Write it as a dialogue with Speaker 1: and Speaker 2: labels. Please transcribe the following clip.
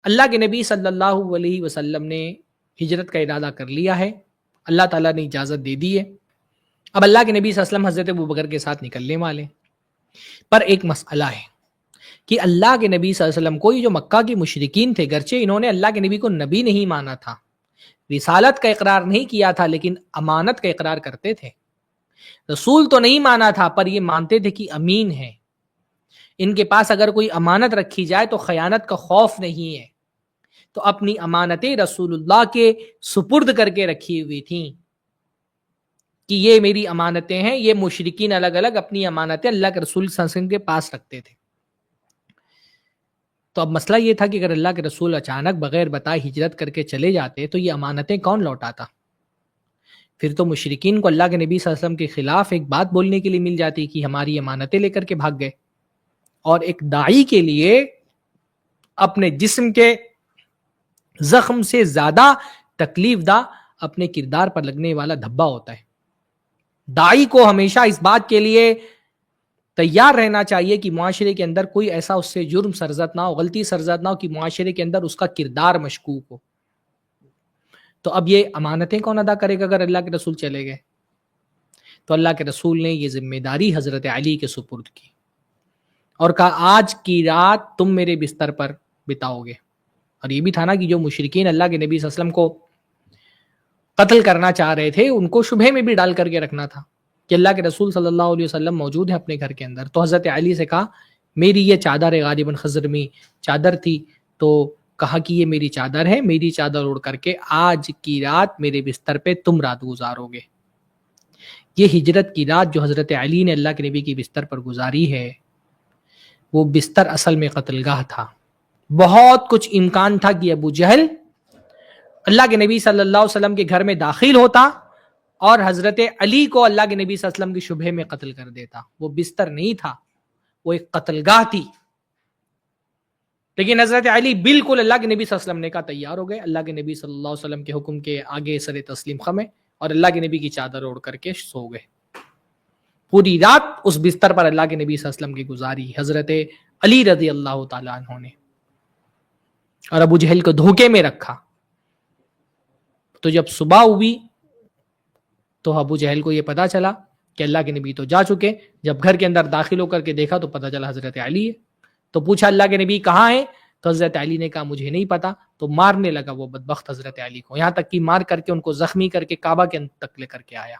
Speaker 1: اللہ کے نبی صلی اللہ علیہ وسلم نے ہجرت کا ارادہ کر لیا ہے، اللہ تعالیٰ نے اجازت دے دی ہے، اب اللہ کے نبی صلی اللہ علیہ وسلم حضرت ابوبکر کے ساتھ نکلنے والے، پر ایک مسئلہ ہے کہ اللہ کے نبی صلی اللہ علیہ وسلم کو یہ جو مکہ کی مشرکین تھے، گرچہ انہوں نے اللہ کے نبی کو نبی نہیں مانا تھا، رسالت کا اقرار نہیں کیا تھا، لیکن امانت کا اقرار کرتے تھے، رسول تو نہیں مانا تھا پر یہ مانتے تھے کہ امین ہے، ان کے پاس اگر کوئی امانت رکھی جائے تو خیانت کا خوف نہیں ہے، تو اپنی امانتیں رسول اللہ کے سپرد کر کے رکھی ہوئی تھیں کہ یہ میری امانتیں ہیں۔ یہ مشرکین الگ الگ اپنی امانتیں اللہ کے رسول صلی اللہ علیہ وسلم کے پاس رکھتے تھے۔ تو اب مسئلہ یہ تھا کہ اگر اللہ کے رسول اچانک بغیر بتائے ہجرت کر کے چلے جاتے تو یہ امانتیں کون لوٹاتا؟ پھر تو مشرکین کو اللہ کے نبی صلی اللہ علیہ وسلم کے خلاف ایک بات بولنے کے لیے مل جاتی کہ ہماری امانتیں لے کر کے بھاگ گئے، اور ایک داعی کے لیے اپنے جسم کے زخم سے زیادہ تکلیف دہ اپنے کردار پر لگنے والا دھبا ہوتا ہے۔ داعی کو ہمیشہ اس بات کے لیے تیار رہنا چاہیے کہ معاشرے کے اندر کوئی ایسا اس سے جرم سرزد نہ ہو، غلطی سرزد نہ ہو کہ معاشرے کے اندر اس کا کردار مشکوک ہو۔ تو اب یہ امانتیں کون ادا کرے گا اگر اللہ کے رسول چلے گئے؟ تو اللہ کے رسول نے یہ ذمہ داری حضرت علی کے سپرد کی اور کہا آج کی رات تم میرے بستر پر بتاؤ گے۔ اور یہ بھی تھا نا کہ جو مشرکین اللہ کے نبی صلی اللہ علیہ وسلم کو قتل کرنا چاہ رہے تھے ان کو شبہ میں بھی ڈال کر کے رکھنا تھا کہ اللہ کے رسول صلی اللہ علیہ وسلم موجود ہیں اپنے گھر کے اندر۔ تو حضرت علی سے کہا میری یہ چادر غالباً خضرمی چادر تھی، تو کہا کہ یہ میری چادر ہے، میری چادر اوڑھ کر کے آج کی رات میرے بستر پہ تم رات گزارو گے۔ یہ ہجرت کی رات جو حضرت علی نے اللہ کے نبی کی بستر پر گزاری ہے، وہ بستر اصل میں قتل گاہ تھا۔ بہت کچھ امکان تھا کہ ابو جہل اللہ کے نبی صلی اللہ علیہ وسلم کے گھر میں داخل ہوتا اور حضرت علی کو اللہ کے نبی صلی اللہ علیہ وسلم کی شبہ میں قتل کر دیتا۔ وہ بستر نہیں تھا، وہ ایک قتل گاہ تھی، لیکن حضرت علی بالکل اللہ کے نبی صلی اللہ علیہ وسلم نے کہا تیار ہو گئے، اللہ کے نبی صلی اللہ علیہ وسلم کے حکم کے آگے سر تسلیم خمے اور اللہ کے نبی کی چادر اوڑھ کر کے سو گئے۔ پوری رات اس بستر پر اللہ کے نبی صلی اللہ علیہ وسلم کی گزاری حضرت علی رضی اللہ تعالیٰ عنہ نے، اور ابو جہل کو دھوکے میں رکھا۔ تو جب صبح ہوئی تو ابو جہل کو یہ پتا چلا کہ اللہ کے نبی تو جا چکے۔ جب گھر کے اندر داخل ہو کر کے دیکھا تو پتا چلا حضرت علی ہے۔ تو پوچھا اللہ کے نبی کہاں ہیں؟ تو حضرت علی نے کہا مجھے نہیں پتا۔ تو مارنے لگا وہ بدبخت حضرت علی کو، یہاں تک کہ مار کر کے ان کو زخمی کر کے کعبہ کے اندر تک لے کر کے آیا۔